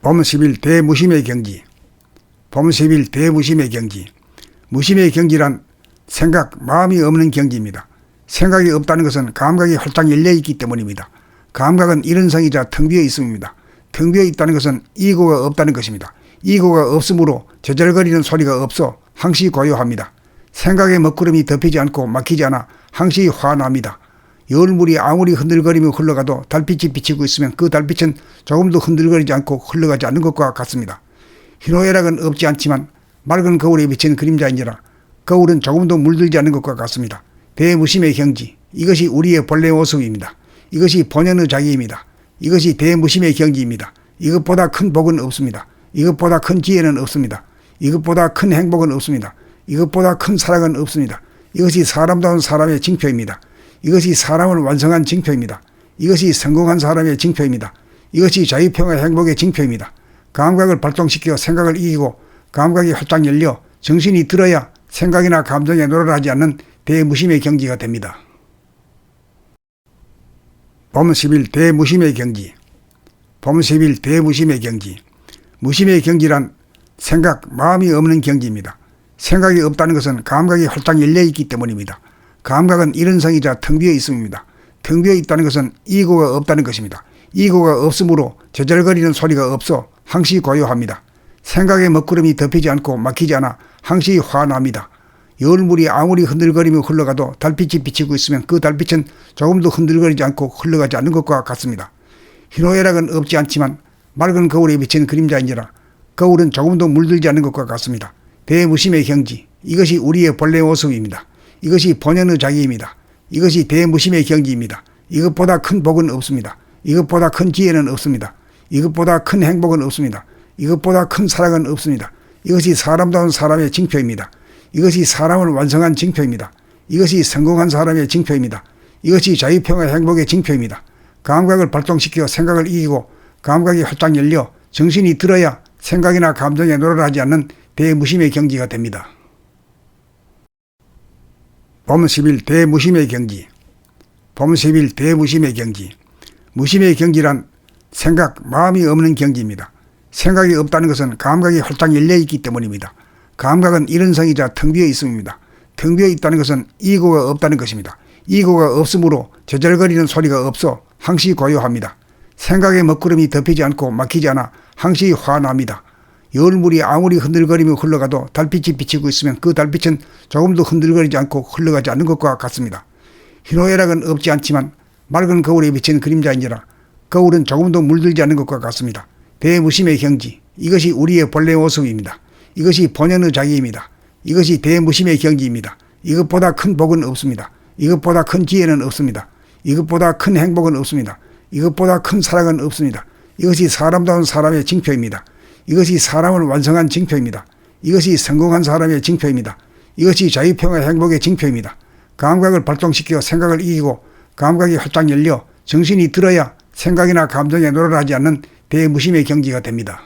봄 10일 대무심의 경지. 봄 10일 대무심의 경지. 무심의 경지란 생각, 마음이 없는 경지입니다. 생각이 없다는 것은 감각이 활짝 열려있기 때문입니다. 감각은 일은성이자 텅 비어 있습니다. 텅 비어 있다는 것은 이고가 없다는 것입니다. 이고가 없으므로 저절거리는 소리가 없어 항시 고요합니다. 생각의 먹구름이 덮이지 않고 막히지 않아 항시 화납니다. 열물이 아무리 흔들거리며 흘러가도 달빛이 비치고 있으면 그 달빛은 조금도 흔들거리지 않고 흘러가지 않는 것과 같습니다. 희노애락은 없지 않지만 맑은 거울에 비친 그림자인지라 거울은 조금도 물들지 않는 것과 같습니다. 대무심의 경지, 이것이 우리의 본래 모습입니다. 이것이 본연의 자기입니다. 이것이 대무심의 경지입니다. 이것보다 큰 복은 없습니다. 이것보다 큰 지혜는 없습니다. 이것보다 큰 행복은 없습니다. 이것보다 큰 사랑은 없습니다. 이것이 사람다운 사람의 징표입니다. 이것이 사람을 완성한 징표입니다. 이것이 성공한 사람의 징표입니다. 이것이 자유평화 행복의 징표입니다. 감각을 발동시켜 생각을 이기고 감각이 활짝 열려 정신이 들어야 생각이나 감정에 노출하지 않는 대무심의 경지가 됩니다. 봄 10일 대무심의 경지. 봄 10일 대무심의 경지. 무심의 경지란 생각, 마음이 없는 경지입니다. 생각이 없다는 것은 감각이 활짝 열려있기 때문입니다. 감각은 일은성이자 텅 비어 있습니다. 텅 비어 있다는 것은 이고가 없다는 것입니다. 이고가 없으므로 저절거리는 소리가 없어 항시 고요합니다. 생각의 먹구름이 덮이지 않고 막히지 않아 항시 화납니다. 열물이 아무리 흔들거리며 흘러가도 달빛이 비치고 있으면 그 달빛은 조금도 흔들거리지 않고 흘러가지 않는 것과 같습니다. 희노애락은 없지 않지만 맑은 거울에 비친 그림자인지라 거울은 조금도 물들지 않는 것과 같습니다. 대무심의 경지, 이것이 우리의 본래 모습입니다. 이것이 본연의 자기입니다. 이것이 대무심의 경지입니다. 이것보다 큰 복은 없습니다. 이것보다 큰 지혜는 없습니다. 이것보다 큰 행복은 없습니다. 이것보다 큰 사랑은 없습니다. 이것이 사람다운 사람의 징표입니다. 이것이 사람을 완성한 징표입니다. 이것이 성공한 사람의 징표입니다. 이것이 자유평화 행복의 징표입니다. 감각을 발동시켜 생각을 이기고 감각이 활짝 열려 정신이 들어야 생각이나 감정에 노출하지 않는 대무심의 경지가 됩니다. 봄 10일 대무심의 경지. 봄 10일 대무심의 경지. 무심의 경지란 생각, 마음이 없는 경지입니다. 생각이 없다는 것은 감각이 활짝 열려있기 때문입니다. 감각은 일은성이자 텅 비어 있습니다. 텅 비어 있다는 것은 이고가 없다는 것입니다. 이고가 없으므로 저절거리는 소리가 없어 항시 고요합니다. 생각의 먹구름이 덮이지 않고 막히지 않아 항시 화납니다. 열물이 아무리 흔들거리며 흘러가도 달빛이 비치고 있으면 그 달빛은 조금도 흔들거리지 않고 흘러가지 않는 것과 같습니다. 희노애락은 없지 않지만 맑은 거울에 비친 그림자인지라 거울은 조금도 물들지 않는 것과 같습니다. 대무심의 경지, 이것이 우리의 본래 모습입니다. 이것이 본연의 자기입니다. 이것이 대무심의 경지입니다. 이것보다 큰 복은 없습니다. 이것보다 큰 지혜는 없습니다. 이것보다 큰 행복은 없습니다. 이것보다 큰 사랑은 없습니다. 이것이 사람다운 사람의 징표입니다. 이것이 사람을 완성한 징표입니다. 이것이 성공한 사람의 징표입니다. 이것이 자유평화 행복의 징표입니다. 감각을 발동시켜 생각을 이기고 감각이 활짝 열려 정신이 들어야 생각이나 감정에 노출하지 않는 대무심의 경지가 됩니다.